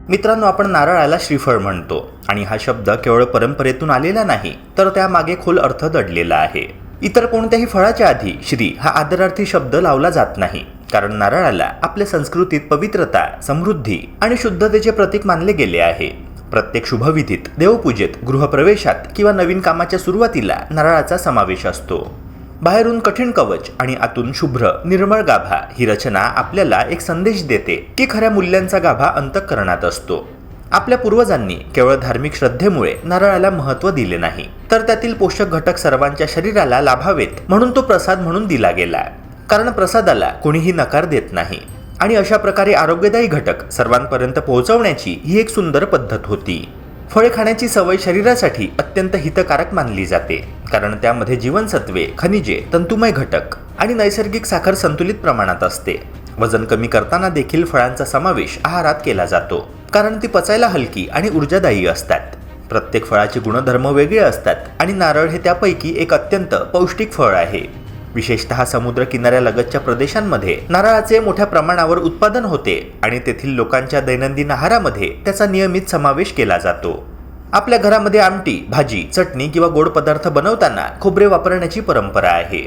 मित्रांनो, आपण नारळाला श्रीफळ म्हणतो आणि हा शब्द केवळ परंपरेतून आलेला नाही, तर त्यामागे खोल अर्थ दडलेला आहे. इतर कोणत्याही फळाच्या आधी श्री हा आदरार्थी शब्द लावला जात नाही, कारण नारळाला आपल्या संस्कृतीत पवित्रता, समृद्धी आणि शुद्धतेचे प्रतीक मानले गेले आहे. प्रत्येक शुभविधीत, देवपूजेत, गृहप्रवेशात किंवा नवीन कामाच्या सुरुवातीला नारळाचा समावेश असतो. बाहेरून कठीण कवच आणि आतून शुभ्र निर्मळ गाभा ही रचना आपल्याला एक संदेश देते की खऱ्या मूल्यांचा गाभा अंतःकरणात असतो. आपल्या पूर्वजांनी केवळ धार्मिक श्रद्धेमुळे नारळाला महत्त्व दिले नाही, तर त्यातील पोषक घटक सर्वांच्या शरीराला लाभावेत म्हणून तो प्रसाद म्हणून दिला गेला. कारण प्रसादाला कोणीही नकार देत नाही आणि अशा प्रकारे आरोग्यदायी घटक सर्वांपर्यंत पोहोचवण्याची ही एक सुंदर पद्धत होती. फळे खाण्याची सवय शरीरासाठी अत्यंत हितकारक मानली जाते, कारण त्यामध्ये जीवनसत्वे, खनिजे, तंतुमय घटक आणि नैसर्गिक साखर संतुलित प्रमाणात असते. वजन कमी करताना देखील फळांचा समावेश आहारात केला जातो, कारण ती पचायला हलकी आणि ऊर्जादायी असतात. प्रत्येक फळाचे गुणधर्म वेगळे असतात आणि नारळ हे त्यापैकी एक अत्यंत पौष्टिक फळ आहे. विशेषतः समुद्र किनाऱ्यालगतच्या प्रदेशांमध्ये नारळाचे मोठ्या प्रमाणावर उत्पादन होते आणि तेथील लोकांच्या दैनंदिन आहारामध्ये त्याचा नियमित समावेश केला जातो. आपल्या घरामध्ये आमटी, भाजी, चटणी किंवा गोड पदार्थ बनवताना खोबरे वापरण्याची परंपरा आहे.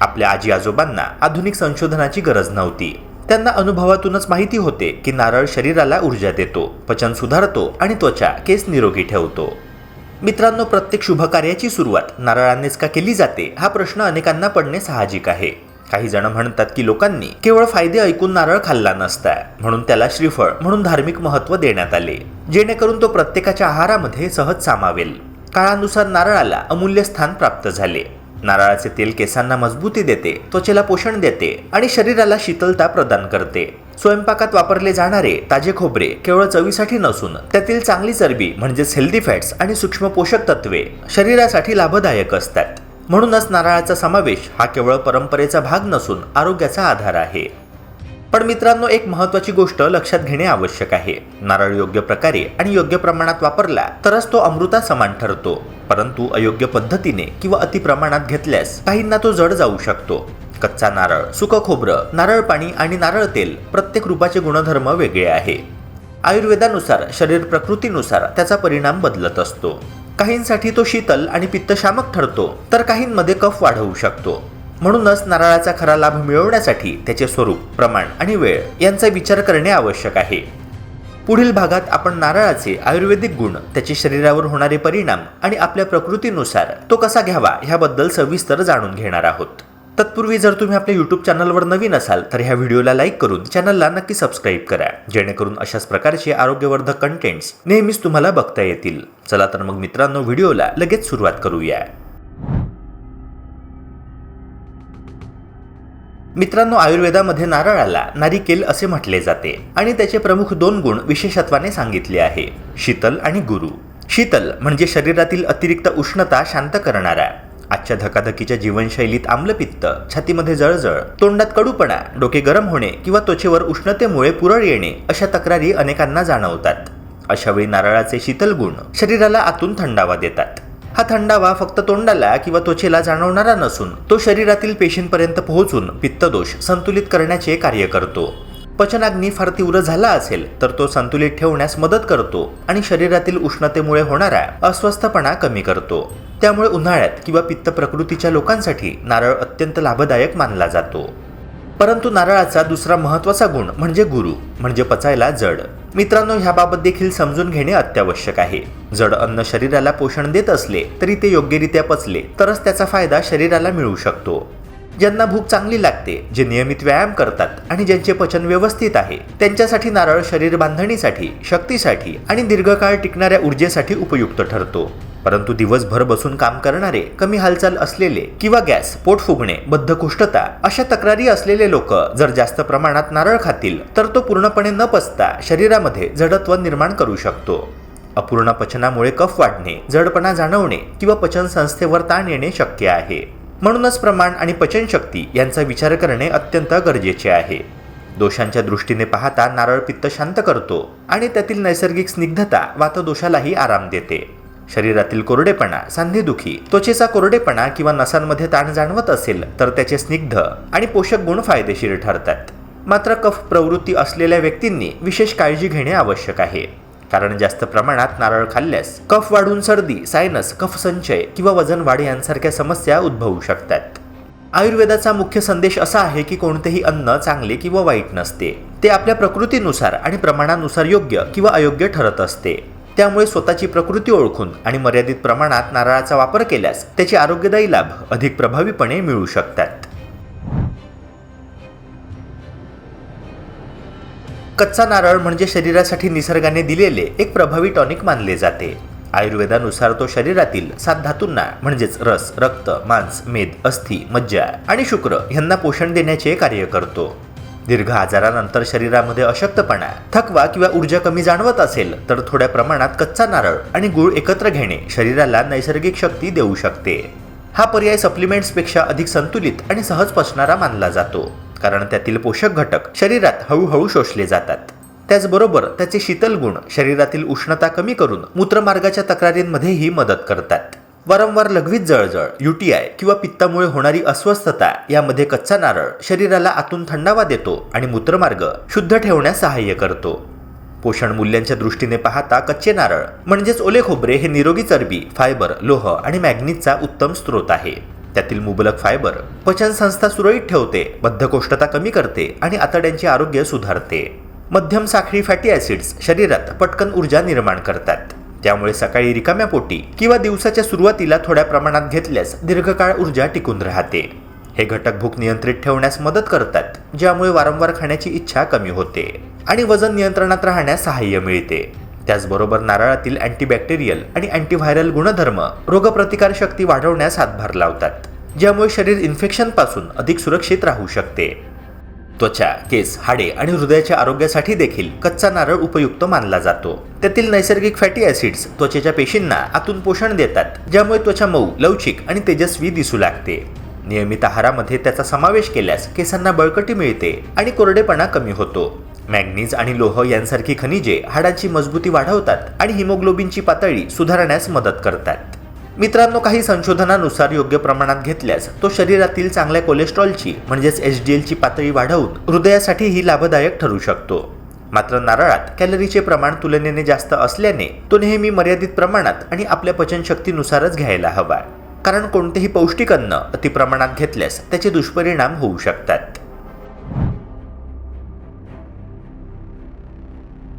आपल्या आजी आजोबांना आधुनिक संशोधनाची गरज नव्हती. त्यांना अनुभवातूनच माहिती होते की नारळ शरीराला ऊर्जा देतो, पचन सुधारतो आणि त्वचा, केस निरोगी ठेवतो. मित्रांनो, प्रत्येक शुभकार्याची सुरुवात नारळानेच का केली जाते हा प्रश्न अनेकांना पडणे साहजिक आहे. काही जण म्हणतात की लोकांनी केवळ फायदे ऐकून नारळ खाल्ला नसता, म्हणून त्याला श्रीफळ म्हणून धार्मिक महत्त्व देण्यात आले, जेणेकरून तो प्रत्येकाच्या आहारामध्ये सहज सामावेल. काळानुसार नारळाला अमूल्य स्थान प्राप्त झाले. नारळाचे तेल केसांना मजबूती देते, त्वचेला पोषण देते आणि शरीराला शीतलता प्रदान करते. स्वयंपाकात वापरले जाणारे ताजे खोबरे केवळ चवीसाठी नसून त्यातील चांगली चरबी म्हणजेच हेल्दी फॅट्स आणि सूक्ष्म पोषक तत्वे शरीरासाठी लाभदायक असतात. म्हणूनच नारळाचा समावेश हा केवळ परंपरेचा भाग नसून आरोग्याचा आधार आहे. पण मित्रांनो, एक महत्त्वाची गोष्ट लक्षात घेणे आवश्यक आहे. नारळ योग्य प्रकारे आणि योग्य प्रमाणात वापरला तरच तो अमृता समान ठरतो, परंतु अयोग्य पद्धतीने किंवा अति प्रमाणात घेतल्यास काहींना तो जड जाऊ शकतो. कच्चा नारळ, सुकं खोबरं, नारळ पाणी आणि नारळ तेल प्रत्येक रूपाचे गुणधर्म वेगळे आहे. आयुर्वेदानुसार शरीर प्रकृतीनुसार त्याचा परिणाम बदलत असतो. काहींसाठी तो शीतल आणि पित्तशामक ठरतो, तर काहींमध्ये कफ वाढवू शकतो. म्हणूनच नारळाचा खरा लाभ मिळवण्यासाठी त्याचे स्वरूप, प्रमाण आणि वेळ यांचा विचार करणे आवश्यक आहे. पुढील भागात आपण नारळाचे आयुर्वेदिक गुण, त्याचे शरीरावर होणारे परिणाम आणि आपल्या प्रकृतीनुसार तो कसा घ्यावा ह्याबद्दल सविस्तर जाणून घेणार आहोत. तत्पूर्वी जर तुम्ही आपल्या यूट्यूब चॅनलवर नवीन असाल तर ह्या व्हिडिओला लाईक करून चॅनलला नक्की सबस्क्राईब करा, जेणेकरून अशाच प्रकारचे आरोग्यवर्धक कंटेंट्स नेहमीच तुम्हाला बघता येतील. चला तर मग मित्रांनो, व्हिडिओला लगेच सुरुवात करूया. मित्रांनो, आयुर्वेदामध्ये नारळाला नारिकेल असे म्हटले जाते आणि त्याचे प्रमुख 2 गुण विशेषत्वाने सांगितले आहे: शीतल आणि गुरु. शीतल म्हणजे शरीरातील अतिरिक्त उष्णता शांत करणारा. आजच्या धकाधकीच्या जीवनशैलीत आम्लपित्त, छातीमध्ये जळजळ, तोंडात कडूपणा, डोके गरम होणे किंवा त्वचेवर उष्णतेमुळे पुरळ येणे अशा तक्रारी अनेकांना जाणवतात. अशावेळी नारळाचे शीतल गुण शरीराला आतून थंडावा देतात. हा थंडावा फक्त तोंडाला किंवा त्वचेला जाणवणारा नसून तो शरीरातील पेशींपर्यंत पोहोचून पित्तदोष संतुलित करण्याचे कार्य करतो. पचनाग्नी फार तीव्र झाला असेल तर तो संतुलित ठेवण्यास मदत करतो आणि शरीरातील उष्णतेमुळे होणारा अस्वस्थपणा कमी करतो. त्यामुळे उन्हाळ्यात किंवा पित्त प्रकृतीच्या लोकांसाठी नारळ अत्यंत लाभदायक मानला जातो. परंतु नारळाचा दुसरा महत्त्वाचा गुण म्हणजे गुरु, म्हणजे पचायला जड. मित्रांनो, ह्याबाबत देखील समजून घेणे अत्यावश्यक आहे. जड अन्न शरीराला पोषण देत असले तरी ते योग्यरित्या पचले तरच त्याचा फायदा शरीराला मिळू शकतो. ज्यांना भूक चांगली लागते, जे नियमित व्यायाम करतात आणि ज्यांचे पचन व्यवस्थित आहे, त्यांच्यासाठी नारळ शरीर बांधणीसाठी, शक्तीसाठी आणि दीर्घकाळ टिकणाऱ्या ऊर्जेसाठी उपयुक्त ठरतो. परंतु दिवसभर बसून काम करणारे, कमी हालचाल असलेले किंवा गॅस, पोट फुगणे, बद्धकोष्ठता अशा तक्रारी असलेले लोक जर जास्त प्रमाणात नारळ खातील तर तो पूर्णपणे न पचता शरीरामध्ये जडत्व निर्माण करू शकतो. अपूर्ण पचनामुळे कफ वाढणे, जडपणा जाणवणे किंवा पचन संस्थेवर ताण येणे शक्य आहे. म्हणूनच प्रमाण आणि पचनशक्ती यांचा विचार करणे अत्यंत गरजेचे आहे. दोषांच्या दृष्टीने पाहता नारळ पित्त शांत करतो आणि त्यातील नैसर्गिक स्निग्धता वातदोषालाही आराम देते. शरीरातील कोरडेपणा, सांधेदुखी, त्वचेचा कोरडेपणा किंवा नसांमध्ये ताण जाणवत असेल तर त्याचे स्निग्ध आणि पोषक गुण फायदेशीर ठरतात. मात्र कफ प्रवृत्ती असलेल्या व्यक्तींनी विशेष काळजी घेणे आवश्यक आहे. कारण जास्त प्रमाणात नारळ खाल्ल्यास कफ वाढून सर्दी, सायनस, कफ संचय किंवा वजन वाढ यांसारख्या समस्या उद्भवू शकतात. आयुर्वेदाचा मुख्य संदेश असा आहे की कोणतेही अन्न चांगले किंवा वाईट नसते. ते आपल्या प्रकृतीनुसार आणि प्रमाणानुसार योग्य किंवा अयोग्य ठरत असते. त्यामुळे स्वतःची प्रकृती ओळखून आणि मर्यादित प्रमाणात नारळाचा वापर केल्यास त्याचे आरोग्यदायी लाभ अधिक प्रभावीपणे मिळू शकतात. कच्चा नारळ म्हणजे शरीरासाठी निसर्गाने दिलेले एक प्रभावी टॉनिक मानले जाते. आयुर्वेदानुसार तो शरीरातील 7 धातूंना म्हणजेच रस, रक्त, मांस, मेद, अस्थि, मज्जा आणि शुक्र यांना पोषण देण्याचे कार्य करतो. दीर्घ आजारानंतर शरीरामध्ये अशक्तपणा, थकवा किंवा ऊर्जा कमी जाणवत असेल तर थोड्या प्रमाणात कच्चा नारळ आणि गूळ एकत्र घेणे शरीराला नैसर्गिक शक्ती देऊ शकते. हा पर्याय सप्लिमेंट्सपेक्षा अधिक संतुलित आणि सहज पचणारा मानला जातो, कारण त्यातील पोषक घटक शरीरात हळूहळू शोषले जातात. त्याचबरोबर त्याचे शीतल गुण शरीरातील उष्णता कमी करून मूत्रमार्गाच्या तक्रारींमध्येही मदत करतात. वारंवार लघवीत जळजळ, UTI किंवा पित्तामुळे होणारी अस्वस्थता यामध्ये कच्चा नारळ शरीराला आतून थंडावा देतो आणि मूत्रमार्ग शुद्ध ठेवण्यास सहाय्य करतो. पोषण मूल्यांच्या दृष्टीने पाहता कच्चे नारळ म्हणजेच ओले खोबरे हे निरोगी चरबी, फायबर, लोह आणि मॅग्नीजचा उत्तम स्रोत आहे. त्यातील मुबलक फायबर पचनसंस्था सुरळीत ठेवते, बद्धकोष्ठता कमी करते आणि आतड्यांचे आरोग्य सुधारते. मध्यम साखळी फॅटी ॲसिड्स शरीरात पटकन ऊर्जा निर्माण करतात. त्यामुळे सकाळी रिकाम्या पोटी किंवा दिवसाच्या सुरुवातीला थोड्या प्रमाणात घेतल्यास दीर्घकाळ ऊर्जा टिकून राहते. हे घटक भूक नियंत्रित ठेवण्यास मदत करतात, ज्यामुळे वारंवार खाण्याची इच्छा कमी होते आणि वजन नियंत्रणात राहण्यास सहाय्य मिळते. त्याचबरोबर नारळातील अँटीबॅक्टेरियल आणि अँटीव्हायरल गुणधर्म रोगप्रतिकार शक्ती वाढवण्यास हातभार लावतात, ज्यामुळे शरीर इन्फेक्शनपासून अधिक सुरक्षित राहू शकते. त्वचा, केस, हाडे आणि हृदयाच्या आरोग्यासाठी देखील कच्चा नारळ उपयुक्त मानला जातो. त्यातील नैसर्गिक फॅटी ॲसिड्स त्वचेच्या पेशींना आतून पोषण देतात, ज्यामुळे त्वचा मऊ, लवचिक आणि तेजस्वी दिसू लागते. नियमित आहारामध्ये त्याचा समावेश केल्यास केसांना बळकटी मिळते आणि कोरडेपणा कमी होतो. मॅग्नीज आणि लोह यांसारखी खनिजे हाडांची मजबूती वाढवतात आणि हिमोग्लोबिनची पातळी सुधारण्यास मदत करतात. मित्रांनो, काही संशोधनानुसार योग्य प्रमाणात घेतल्यास तो शरीरातील चांगल्या कोलेस्ट्रॉलची म्हणजेच HDLची पातळी वाढवून हृदयासाठीही लाभदायक ठरू शकतो. मात्र नारळात कॅलरीचे प्रमाण तुलनेने जास्त असल्याने तो नेहमी मर्यादित प्रमाणात आणि आपल्या पचनशक्तीनुसारच घ्यायला हवा, कारण कोणतेही पौष्टिक अन्न अतिप्रमाणात घेतल्यास त्याचे दुष्परिणाम होऊ शकतात.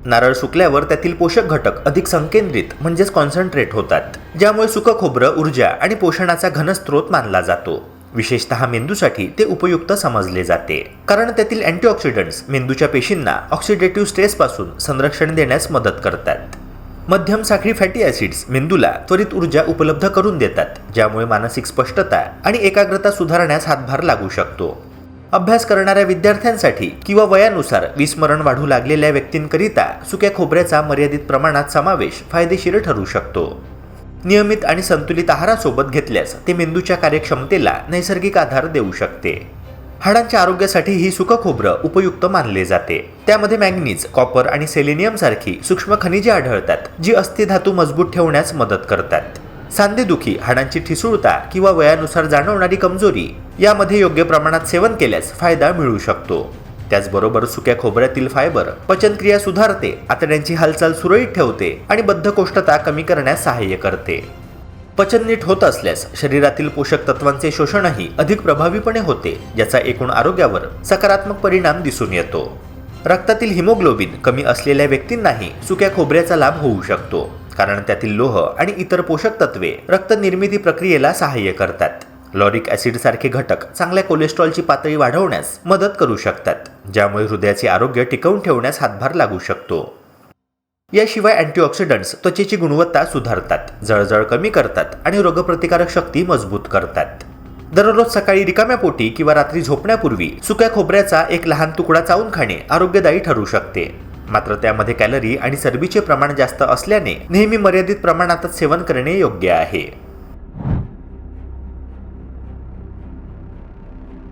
नारळ सुकल्यावर त्यातील पोषक घटक अधिक संकेंद्रित म्हणजेच कॉन्सन्ट्रेट होतात, ज्यामुळे सुकं खोबरं ऊर्जा आणि पोषणाचा घनस्रोत मानला जातो. विशेषतः मेंदूसाठी ते उपयुक्त समजले जाते, कारण त्यातील अँटीऑक्सिडंट्स मेंदूच्या पेशींना ऑक्सिडेटिव्ह स्ट्रेसपासून संरक्षण देण्यास मदत करतात. मध्यम साखळी फॅटी ॲसिड्स मेंदूला त्वरित ऊर्जा उपलब्ध करून देतात, ज्यामुळे मानसिक स्पष्टता आणि एकाग्रता सुधारण्यास हातभार लागू शकतो. अभ्यास करणाऱ्या विद्यार्थ्यांसाठी किंवा वयानुसार विस्मरण वाढू लागलेल्या व्यक्तींकरिता सुक्या खोबऱ्याचा मर्यादित प्रमाणात समावेश फायदेशीर ठरू शकतो. नियमित आणि संतुलित आहारासोबत घेतल्यास ते मेंदूच्या कार्यक्षमतेला नैसर्गिक आधार देऊ शकते. हाडांच्या आरोग्यासाठीही सुकं खोबरं उपयुक्त मानले जाते. त्यामध्ये मॅग्नीज, कॉपर आणि सेलेनियम सारखी सूक्ष्म खनिजे आढळतात, जी अस्थिधातू मजबूत ठेवण्यास मदत करतात. सांधेदुखी, हाडांची ठिसूळता किंवा वयानुसार जाणवणारी कमजोरी यामध्ये योग्य प्रमाणात सेवन केल्यास फायदा मिळू शकतो. त्याचबरोबर सुक्या खोबऱ्यातील फायबर पचनक्रिया सुधारते, आतड्यांची हालचाल सुरळीत ठेवते आणि बद्धकोष्ठता कमी करण्यास सहाय्य करते. पचन नीट होत असल्यास शरीरातील पोषक तत्वांचे शोषणही अधिक प्रभावीपणे होते, ज्याचा एकूण आरोग्यावर सकारात्मक परिणाम दिसून येतो. रक्तातील हिमोग्लोबिन कमी असलेल्या व्यक्तींनाही सुक्या खोबऱ्याचा लाभ होऊ शकतो, कारण त्यातील लोह आणि इतर पोषक तत्वे रक्त निर्मिती प्रक्रियेला सहाय्य करतात. लॉरिक ॲसिड सारखे घटक चांगल्या कोलेस्ट्रॉलची पातळी वाढवण्यास मदत करू शकतात, ज्यामुळे हृदयाचे आरोग्य टिकवून ठेवण्यास हातभार लागू शकतो. याशिवाय अँटीऑक्सिडंट्स त्वचेची गुणवत्ता सुधारतात, जळजळ कमी करतात आणि रोगप्रतिकारक शक्ती मजबूत करतात. दररोज सकाळी रिकाम्या पोटी किंवा रात्री झोपण्यापूर्वी सुक्या खोबऱ्याचा एक लहान तुकडा चावून खाणे आरोग्यदायी ठरू शकते. मात्र त्यामध्ये कॅलरी आणि चरबीचे प्रमाण जास्त असल्याने नेहमी मर्यादित प्रमाणातच सेवन करणे योग्य आहे.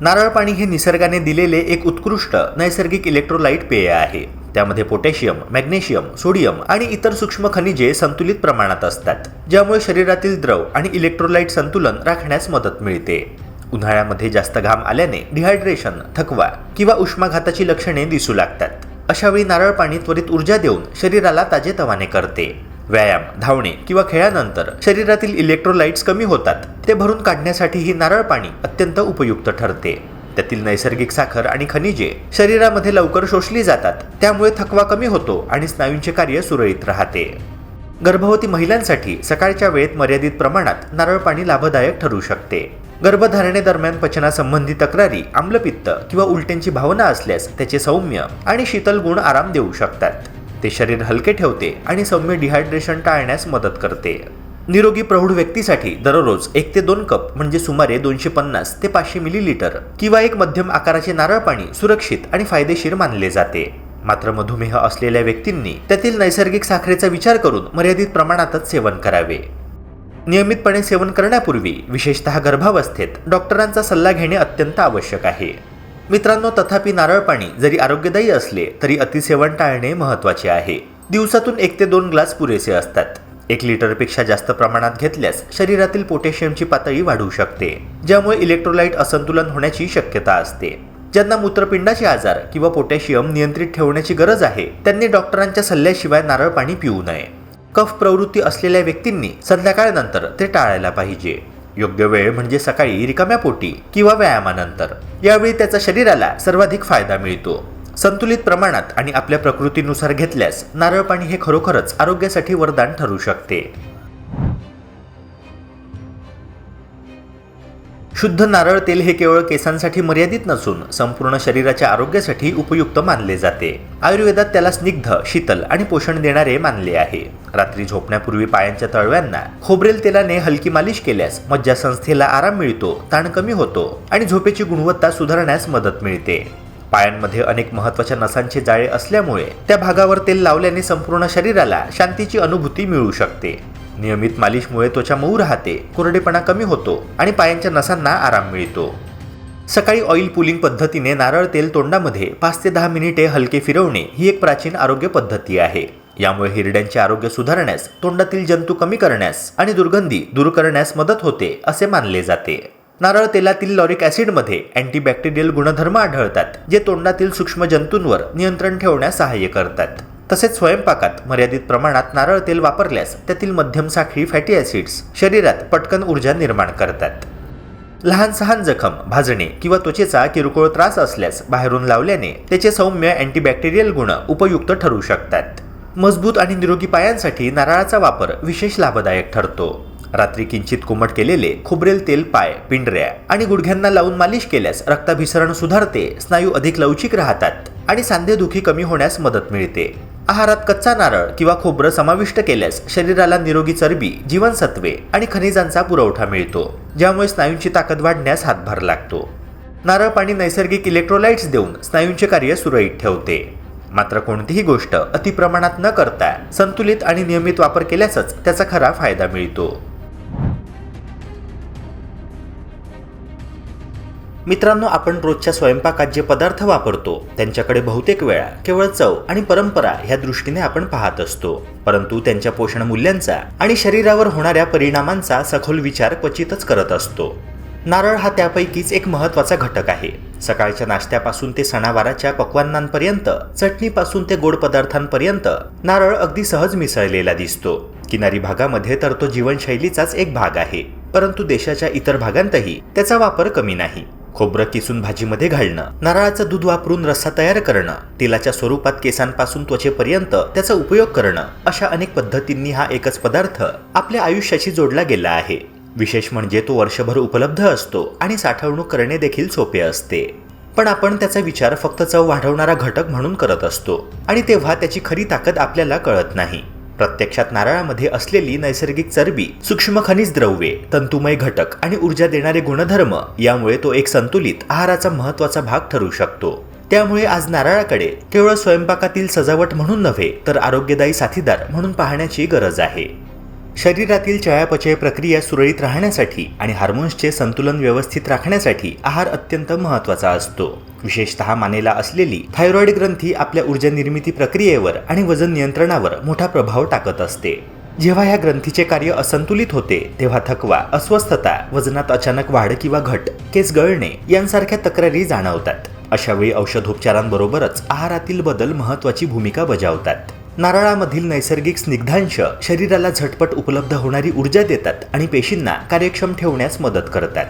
नारळ पाणी हे निसर्गाने दिलेले एक उत्कृष्ट नैसर्गिक इलेक्ट्रोलाइट पेय आहे. त्यामध्ये पोटॅशियम, मॅग्नेशियम, सोडियम आणि इतर सूक्ष्म खनिजे संतुलित प्रमाणात असतात, ज्यामुळे शरीरातील द्रव आणि इलेक्ट्रोलाइट संतुलन राखण्यास मदत मिळते. उन्हाळ्यामध्ये जास्त घाम आल्याने डिहायड्रेशन, थकवा किंवा उष्माघाताची लक्षणे दिसू लागतात. अशा वेळी नारळ पाणी त्वरित ऊर्जा देऊन शरीराला ताजेतवाने करते. व्यायाम, धावणे किंवा खेळानंतर शरीरातील इलेक्ट्रोलाइट्स कमी होतात. ते भरून काढण्यासाठी ही नारळ पाणी अत्यंत उपयुक्त ठरते. त्यातील नैसर्गिक साखर आणि खनिजे शरीरामध्ये लवकर शोषली जातात. त्यामुळे थकवा कमी होतो आणि स्नायूंचे कार्य सुरळीत राहते. गर्भवती महिलांसाठी सकाळच्या वेळेत मर्यादित प्रमाणात नारळ पाणी लाभदायक ठरू शकते. गर्भधारणेदरम्यान पचनासंबंधी तक्रारी, आम्लपित्त किंवा उलट्यांची भावना असल्यास त्याचे सौम्य आणि शीतल गुण आराम देऊ शकतात. ते शरीर हलके ठेवते आणि सौम्य डिहायड्रेशन टाळण्यास मदत करते. निरोगी प्रौढ व्यक्तीसाठी दररोज 1 ते 2 कप म्हणजे सुमारे 250 ते 500 मिलीलिटर किंवा एक मध्यम आकाराचे नारळ पाणी सुरक्षित आणि फायदेशीर मानले जाते. मात्र मधुमेह असलेल्या व्यक्तींनी त्यातील नैसर्गिक साखरेचा विचार करून मर्यादित प्रमाणातच सेवन करावे. नियमितपणे सेवन करण्यापूर्वी, विशेषतः गर्भावस्थेत, डॉक्टरांचा सल्ला घेणे अत्यंत आवश्यक आहे. मित्रांनो, तथापि नारळ पाणी जरी आरोग्यदायी असले तरी अतिसेवन टाळणे महत्त्वाचे आहे. दिवसातून 1 ते 2 ग्लास पुरेसे असतात. 1 लिटरपेक्षा जास्त प्रमाणात घेतल्यास शरीरातील पोटॅशियमची पातळी वाढू शकते, ज्यामुळे इलेक्ट्रोलाइट असंतुलन होण्याची शक्यता असते. ज्यांना मूत्रपिंडाचे आजार किंवा पोटॅशियम नियंत्रित ठेवण्याची गरज आहे त्यांनी डॉक्टरांच्या सल्ल्याशिवाय नारळ पाणी पिऊ नये. कफ प्रवृत्ती असलेल्या व्यक्तींनी संध्याकाळनंतर ते टाळायला पाहिजे. योग्य वेळ म्हणजे सकाळी रिकाम्या पोटी किंवा व्यायामानंतर. यावेळी त्याचा शरीराला सर्वाधिक फायदा मिळतो. संतुलित प्रमाणात आणि आपल्या प्रकृतीनुसार घेतल्यास नारळ पाणी हे खरोखरच आरोग्यासाठी वरदान ठरू शकते. शुद्ध नारळ तेल हे केवळ केसांसाठी मर्यादित नसून संपूर्ण शरीराच्या आरोग्यासाठी उपयुक्त मानले जाते. आयुर्वेदात त्याला स्निग्ध, शीतल आणि पोषण देणारे मानले आहे. रात्री झोपण्यापूर्वी पायांच्या तळव्यांना खोबरेल तेलाने हलकी मालिश केल्यास मज्जासंस्थेला आराम मिळतो, ताण कमी होतो आणि झोपेची गुणवत्ता सुधारण्यास मदत मिळते. पायांमध्ये अनेक महत्त्वाच्या नसांचे जाळे असल्यामुळे त्या भागावर तेल लावल्याने संपूर्ण शरीराला शांतीची अनुभूती मिळू शकते. नियमित मालिशमुळे त्वचा मऊ राहते, कोरडेपणा कमी होतो आणि पायांच्या नसांना आराम मिळतो. सकाळी ऑइल पुलिंग पद्धतीने नारळ तेल तोंडामध्ये 5 ते 10 मिनिटे हलके फिरवणे ही एक प्राचीन आरोग्य पद्धती आहे. यामुळे हिरड्यांचे आरोग्य सुधारण्यास, तोंडातील जंतू कमी करण्यास आणि दुर्गंधी दूर करण्यास मदत होते असे मानले जाते. नारळ तेलातील लॉरिक ॲसिडमध्ये अँटीबॅक्टेरियल गुणधर्म आढळतात, जे तोंडातील सूक्ष्म जंतूंवर नियंत्रण ठेवण्यास सहाय्य करतात. तसेच स्वयंपाकात मर्यादित प्रमाणात नारळ तेल वापरल्यास त्यातील मध्यम साखळी फॅटी ॲसिड्स शरीरात पटकन ऊर्जा निर्माण करतात. लहान सहान जखम, भाजणे किंवा त्वचेचा किरकोळ त्रास असल्यास बाहेरून लावल्याने त्याचे सौम्य अँटीबॅक्टेरियल गुण उपयुक्त ठरू शकतात. मजबूत आणि निरोगी पायांसाठी नारळाचा वापर विशेष लाभदायक ठरतो. रात्री किंचित कोमट केलेले खोबरेल तेल पाय, पिंडऱ्या आणि गुडघ्यांना लावून मालिश केल्यास रक्ताभिसरण सुधारते, स्नायू अधिक लवचिक राहतात आणि सांधेदुखी कमी होण्यास मदत मिळते. आहारात कच्चा नारळ किंवा खोबरं समाविष्ट केल्यास शरीराला निरोगी चरबी, जीवनसत्वे आणि खनिजांचा पुरवठा मिळतो, ज्यामुळे स्नायूंची ताकद वाढण्यास हातभार लागतो. नारळ पाणी नैसर्गिक इलेक्ट्रोलाइट्स देऊन स्नायूंचे कार्य सुरळीत ठेवते. मात्र कोणतीही गोष्ट अतिप्रमाणात न करता संतुलित आणि नियमित वापर केल्यासच त्याचा खरा फायदा मिळतो. मित्रांनो, आपण रोजच्या स्वयंपाकात जे पदार्थ वापरतो त्यांच्याकडे बहुतेक वेळा केवळ चव आणि परंपरा ह्या दृष्टीने आपण पाहत असतो, परंतु त्यांच्या पोषण मूल्यांचा आणि शरीरावर होणाऱ्या परिणामांचा सखोल विचार क्वचितच करत असतो. नारळ हा त्यापैकीच एक महत्त्वाचा घटक आहे. सकाळच्या नाश्त्यापासून ते सणावाराच्या पक्वान्नांपर्यंत, चटणीपासून ते गोड पदार्थांपर्यंत नारळ अगदी सहज मिसळलेला दिसतो. किनारी भागामध्ये तर तो जीवनशैलीचाच एक भाग आहे, परंतु देशाच्या इतर भागांतही त्याचा वापर कमी नाही. खोबरं किसून भाजीमध्ये घालणं, नारळाचं दूध वापरून रस्सा तयार करणं, तेलाच्या स्वरूपात केसांपासून त्वचेपर्यंत त्याचा उपयोग करणं, अशा अनेक पद्धतींनी हा एकच पदार्थ आपल्या आयुष्याशी जोडला गेला आहे. विशेष म्हणजे तो वर्षभर उपलब्ध असतो आणि साठवणूक करणे देखील सोपे असते. पण आपण त्याचा विचार फक्त चव वाढवणारा घटक म्हणून करत असतो आणि तेव्हा त्याची खरी ताकद आपल्याला कळत नाही. प्रत्यक्षात नारळामध्ये असलेली नैसर्गिक चरबी, सूक्ष्म खनिज द्रव्ये, तंतुमय घटक आणि ऊर्जा देणारे गुणधर्म यामुळे तो एक संतुलित आहाराचा महत्त्वाचा भाग ठरू शकतो. त्यामुळे आज नारळाकडे केवळ स्वयंपाकातील सजावट म्हणून नव्हे तर आरोग्यदायी साथीदार म्हणून पाहण्याची गरज आहे. शरीरातील चयापचय प्रक्रिया सुरळीत राहण्यासाठी आणि हार्मोन्सचे संतुलन व्यवस्थित राखण्यासाठी आहार अत्यंत महत्त्वाचा असतो. विशेषतः मानेला असलेली थायरॉइड ग्रंथी आपल्या ऊर्जा निर्मिती प्रक्रियेवर आणि वजन नियंत्रणावर मोठा प्रभाव टाकत असते. जेव्हा ह्या ग्रंथीचे कार्य असंतुलित होते तेव्हा थकवा, अस्वस्थता, वजनात अचानक वाढ किंवा घट, केस गळणे यांसारख्या तक्रारी जाणवतात. अशावेळी औषधोपचारांबरोबरच आहारातील बदल महत्त्वाची भूमिका बजावतात. नारळामधील नैसर्गिक स्निग्धांश शरीराला झटपट उपलब्ध होणारी ऊर्जा देतात आणि पेशींना कार्यक्षम ठेवण्यास मदत करतात.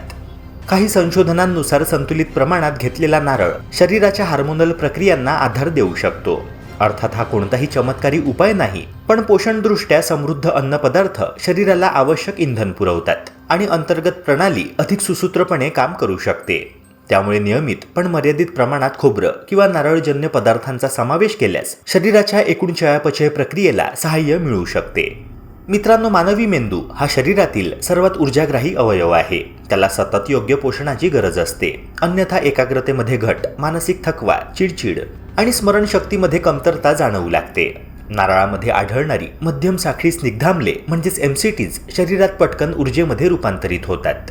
काही संशोधनांनुसार संतुलित प्रमाणात घेतलेला नारळ शरीराच्या हार्मोनल प्रक्रियांना आधार देऊ शकतो. अर्थात हा कोणताही चमत्कारी उपाय नाही, पण पोषणदृष्ट्या समृद्ध अन्नपदार्थ शरीराला आवश्यक इंधन पुरवतात आणि अंतर्गत प्रणाली अधिक सुसूत्रपणे काम करू शकते. त्यामुळे नियमित पण मर्यादित प्रमाणात खोबरं किंवा नारळजन्य पदार्थांचा समावेश केल्यास शरीराच्या एकूण चयापचय प्रक्रियेला सहाय्य मिळू शकते. मित्रांनो, मानवी मेंदू हा शरीरातील सर्वात ऊर्जाग्राही अवयव आहे. त्याला सतत योग्य पोषणाची गरज असते, अन्यथा एकाग्रतेमध्ये घट, मानसिक थकवा, चिडचिड आणि स्मरणशक्तीमध्ये कमतरता जाणवू लागते. नारळामध्ये आढळणारी मध्यम साखळी स्निग्धाम्ले म्हणजेच MCTs शरीरात पटकन ऊर्जेमध्ये रूपांतरित होतात.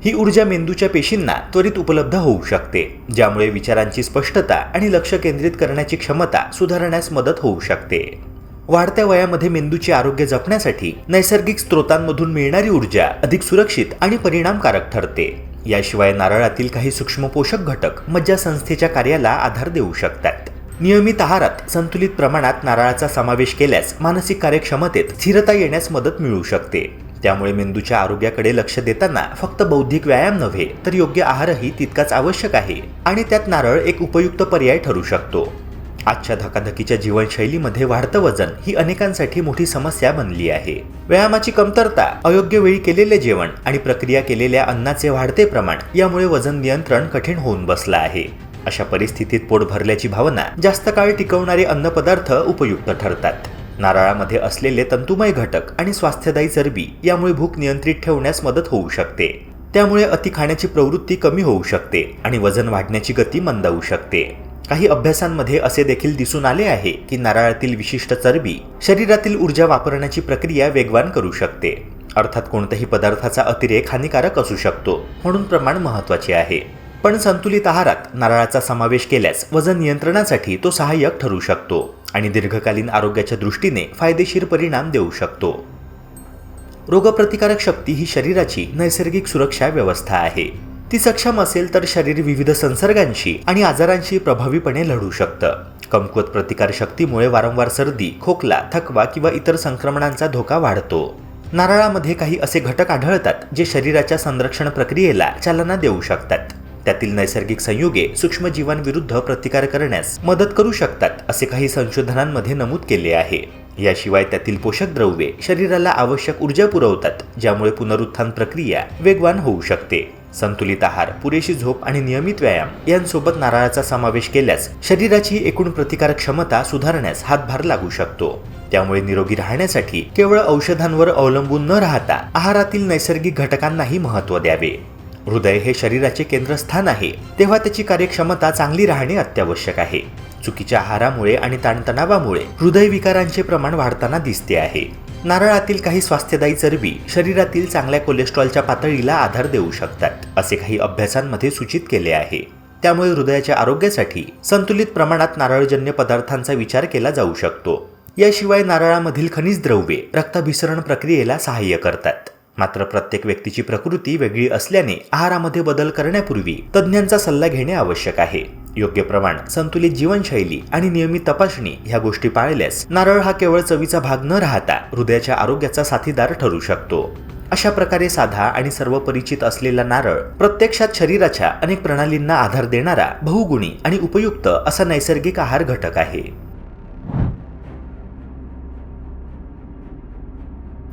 ही ऊर्जा मेंदूच्या पेशींना त्वरित उपलब्ध होऊ शकते, ज्यामुळे विचारांची स्पष्टता आणि लक्ष केंद्रित करण्याची क्षमता सुधारण्यास मदत होऊ शकते. वाढत्या वयामध्ये मेंदूचे आरोग्य जपण्यासाठी नैसर्गिक स्रोतांमधून मिळणारी ऊर्जा अधिक सुरक्षित आणि परिणामकारक ठरते. याशिवाय नारळातील काही सूक्ष्म पोषक घटक मज्जासंस्थेच्या कार्याला आधार देऊ शकतात. नियमित आहारात संतुलित प्रमाणात नारळाचा समावेश केल्यास मानसिक कार्यक्षमतेत स्थिरता येण्यास मदत मिळू शकते. त्यामुळे मेंदूच्या आरोग्याकडे लक्ष देताना फक्त बौद्धिक व्यायाम नव्हे तर योग्य आहारही तितकाच आवश्यक आहे आणि त्यात नारळ एक उपयुक्त पर्याय ठरू शकतो. आजच्या धकाधकीच्या जीवनशैलीमध्ये वाढतं वजन ही अनेकांसाठी मोठी समस्या बनली आहे. व्यायामाची कमतरता, अयोग्य वेळी केलेले जेवण आणि प्रक्रिया केलेल्या अन्नाचे वाढते प्रमाण यामुळे वजन नियंत्रण कठीण होऊन बसलं आहे. अशा परिस्थितीत पोट भरल्याची भावना, जास्त काळ टिकवणारे अन्नपदार्थ उपयुक्त ठरतात. नारळामध्ये असलेले तंतुमय घटक आणि स्वास्थ्यदायी चरबी यामुळे भूक नियंत्रित ठेवण्यास मदत होऊ शकते. त्यामुळे अति खाण्याची प्रवृत्ती कमी होऊ शकते आणि वजन वाढण्याची गती मंदावू शकते. काही अभ्यासांमध्ये असे देखील दिसून आले आहे की नारळातील विशिष्ट चरबी शरीरातील ऊर्जा वापरण्याची प्रक्रिया वेगवान करू शकते. अर्थात कोणत्याही पदार्थाचा अतिरेक हानिकारक असू शकतो, म्हणून प्रमाण महत्त्वाचे आहे. पण संतुलित आहारात नारळाचा समावेश केल्यास वजन नियंत्रणासाठी तो सहाय्यक ठरू शकतो आणि दीर्घकालीन आरोग्याच्या दृष्टीने फायदेशीर परिणाम देऊ शकतो. रोगप्रतिकारक शक्ती ही शरीराची नैसर्गिक सुरक्षा व्यवस्था आहे. ती सक्षम असेल तर शरीर विविध संसर्गांशी आणि आजारांशी प्रभावीपणे लढू शकतं. कमकुवत प्रतिकार शक्तीमुळे वारंवार सर्दी, खोकला, थकवा किंवा इतर संक्रमणांचा धोका वाढतो. नारळामध्ये काही असे घटक आढळतात जे शरीराच्या संरक्षण प्रक्रियेला चालना देऊ शकतात. त्यातील नैसर्गिक संयुगे सूक्ष्मजीवांविरुद्ध प्रतिकार करण्यास मदत करू शकतात, असे काही संशोधनांमध्ये नमूद केले आहे. याशिवाय त्यातील पोषक द्रव्ये शरीराला आवश्यक ऊर्जा पुरवतात, ज्यामुळे पुनरुत्थान प्रक्रिया वेगवान होऊ शकते. संतुलित आहार, पुरेशी झोप आणि नियमित व्यायाम यांसोबत नारळाचा समावेश केल्यास शरीराची एकूण प्रतिकारक क्षमता सुधारण्यास हातभार लागू शकतो. त्यामुळे निरोगी राहण्यासाठी केवळ औषधांवर अवलंबून न राहता आहारातील नैसर्गिक घटकांनाही महत्त्व द्यावे. हृदय हे शरीराचे केंद्रस्थान आहे, तेव्हा त्याची कार्यक्षमता चांगली राहणे अत्यावश्यक आहे. चुकीच्या आहारामुळे आणि ताणतणावामुळे हृदयविकारांचे प्रमाण वाढताना दिसते आहे. नारळातील काही स्वास्थ्यदायी चरबी शरीरातील चांगल्या कोलेस्ट्रॉलच्या पातळीला आधार देऊ शकतात, असे काही अभ्यासांमध्ये सूचित केले आहे. त्यामुळे हृदयाच्या आरोग्यासाठी संतुलित प्रमाणात नारळजन्य पदार्थांचा विचार केला जाऊ शकतो. याशिवाय नारळामधील खनिज द्रव्ये रक्ताभिसरण प्रक्रियेला सहाय्य करतात. मात्र प्रत्येक व्यक्तीची प्रकृती वेगळी असल्याने आहारामध्ये बदल करण्यापूर्वी तज्ज्ञांचा सल्ला घेणे आवश्यक आहे. योग्य प्रमाण, संतुलित जीवनशैली आणि नियमित तपासणी ह्या गोष्टी पाळल्यास नारळ हा केवळ चवीचा भाग न राहता हृदयाच्या आरोग्याचा साथीदार ठरू शकतो. अशा प्रकारे साधा आणि सर्व परिचित असलेला नारळ प्रत्यक्षात शरीराच्या अनेक प्रणालींना आधार देणारा बहुगुणी आणि उपयुक्त असा नैसर्गिक आहार घटक आहे.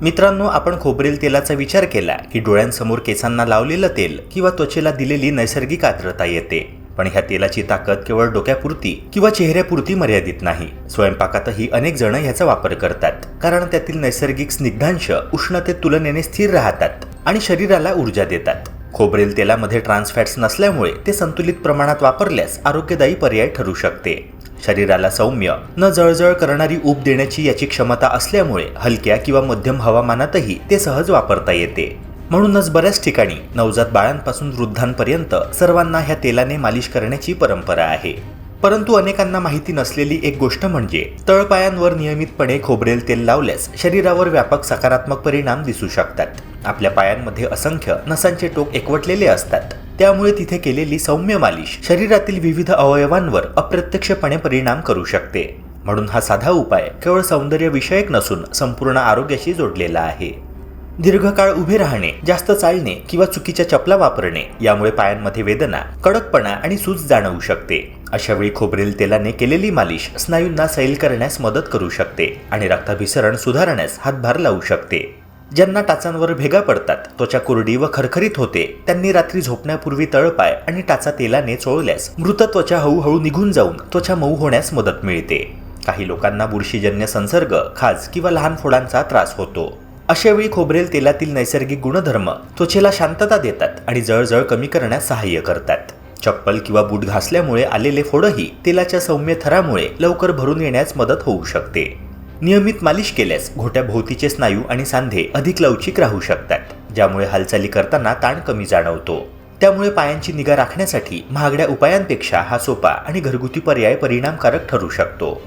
मित्रांनो, आपण खोबरेल तेलाचा विचार केला की डोळ्यांसमोर केसांना लावलेलं तेल किंवा त्वचेला दिलेली नैसर्गिक आर्द्रता येते. पण ह्या तेलाची ताकद केवळ डोक्यापुरती किंवा चेहऱ्यापुरती मर्यादित नाही. स्वयंपाकातही अनेक जण याचा वापर करतात, कारण त्यातील नैसर्गिक स्निग्धांश उष्णतेत तुलनेने स्थिर राहतात आणि शरीराला ऊर्जा देतात. खोबरेल तेलामध्ये ट्रान्स फॅट्स नसल्यामुळे ते संतुलित प्रमाणात वापरल्यास आरोग्यदायी पर्याय ठरू शकते. शरीराला सौम्य, न जळजळ करणारी ऊब देण्याची याची क्षमता असल्यामुळे हलक्या किंवा मध्यम हवामानातही ते सहज वापरता येते. म्हणूनच बऱ्याच ठिकाणी नवजात बाळांपासून वृद्धांपर्यंत सर्वांना ह्या तेलाने मालिश करण्याची परंपरा आहे. परंतु अनेकांना माहिती नसलेली एक गोष्ट म्हणजे तळपायांवर नियमितपणे खोबरेल तेल लावल्यास शरीरावर व्यापक सकारात्मक परिणाम दिसू शकतात. आपल्या पायांमध्ये असंख्य नसांचे टोक एकवटलेले असतात. त्यामुळे तिथे केलेली सौम्य मालिश शरीरातील विविध अवयवांवर अप्रत्यक्षपणे परिणाम करू शकते. म्हणून हा साधा उपाय केवळ सौंदर्य विषयक नसून संपूर्ण आरोग्याशी जोडलेला आहे. दीर्घकाळ उभे राहणे, जास्त चालणे किंवा चुकीच्या चपला वापरणे यामुळे पायांमध्ये वेदना, कडकपणा आणि सूज जाणवू शकते. अशा वेळी खोबरेल तेलाने केलेली मालिश स्नायूंना सैल करण्यास मदत करू शकते आणि रक्ताभिसरण सुधारण्यास हातभार लावू शकते. ज्यांना टाचांवर भेगा पडतात, त्वचा कोरडी व खरखरीत होते, त्यांनी रात्री झोपण्यापूर्वी तळपाय आणि टाचा तेलाने चोळल्यास मृत त्वचा हळूहळू निघून जाऊन त्वचा मऊ होण्यास मदत मिळते. काही लोकांना बुरशीजन्य संसर्ग, खाज किंवा लहान फोडांचा त्रास होतो. अशा वेळी खोबरेल तेलातील नैसर्गिक गुणधर्म त्वचेला शांतता देतात आणि जळजळ कमी करण्यास सहाय्य करतात. चप्पल किंवा बूट घासल्यामुळे आलेले फोडही तेलाच्या सौम्य थरामुळे लवकर भरून येण्यास मदत होऊ शकते. नियमित मालिश केल्यास घोट्याभोवतीचे स्नायू आणि सांधे अधिक लवचिक राहू शकतात, ज्यामुळे हालचाली करताना ताण कमी जाणवतो. त्यामुळे पायांची निगा राखण्यासाठी महागड्या उपायांपेक्षा हा सोपा आणि घरगुती पर्याय परिणामकारक ठरू शकतो.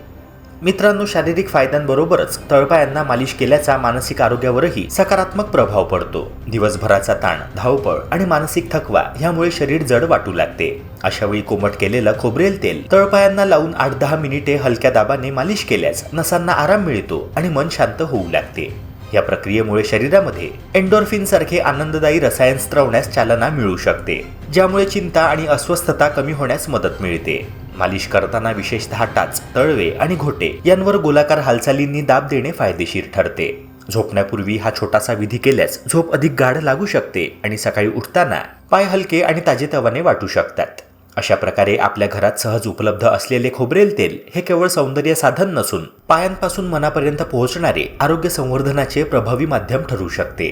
मित्रांनो, शारीरिक फायद्यांबरोबरच तळपायांना मालिश केल्याचा मानसिक आरोग्यावरही सकारात्मक प्रभाव पडतो. दिवसभराचा ताण, धावपळ आणि मानसिक थकवा यामुळे शरीर जड वाटू लागते. अशा वेळी कोमट केलेलं खोबरेल तेल तळपायांना लावून 8-10 मिनिटे हलक्या दाबाने मालिश केल्यास नसांना आराम मिळतो आणि मन शांत होऊ लागते. या प्रक्रियेमुळे शरीरामध्ये एंडोर्फिन सारखे आनंददायी रसायन स्त्रवण्यास चालना मिळू शकते, ज्यामुळे चिंता आणि अस्वस्थता कमी होण्यास मदत मिळते. मालिश करताना विशेषतः टाच, तळवे आणि घोटे यांवर गोलाकार हालचालींनी दाब देणे फायदेशीर ठरते. झोपण्यापूर्वी हा छोटासा विधी केल्यास झोप अधिक गाढ लागू शकते आणि सकाळी उठताना पाय हलके आणि ताजेतवाने वाटू शकतात. अशा प्रकारे आपल्या घरात सहज उपलब्ध असलेले खोबरेल तेल हे केवळ सौंदर्य साधन नसून पायांपासून मनापर्यंत पोहोचणारे आरोग्य संवर्धनाचे प्रभावी माध्यम ठरू शकते.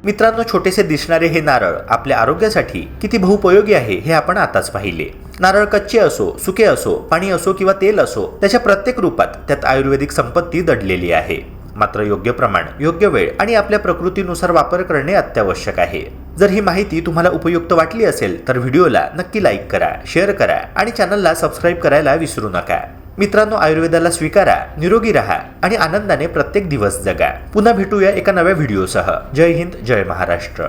मित्रांनो, छोटेसे दिसणारे हे नारळ आपल्या आरोग्यासाठी किती बहुपयोगी आहे हे आपण आताच पाहिले. नारळ कच्चे असो, सुके असो, पाणी असो किंवा तेल असो, त्याच्या प्रत्येक रूपात त्यात आयुर्वेदिक संपत्ती दडलेली आहे. मात्र योग्य प्रमाण, योग्य वेळ आणि आपल्या प्रकृतीनुसार वापर करणे अत्यावश्यक आहे. जर ही माहिती तुम्हाला उपयुक्त वाटली असेल तर व्हिडिओला नक्की लाईक करा, शेअर करा आणि चॅनलला सबस्क्राईब करायला विसरू नका. मित्रांनो, आयुर्वेदाला स्वीकारा, निरोगी राहा आणि आनंदाने प्रत्येक दिवस जगा. पुन्हा भेटूया एका नव्या व्हिडिओसह. जय हिंद, जय महाराष्ट्र.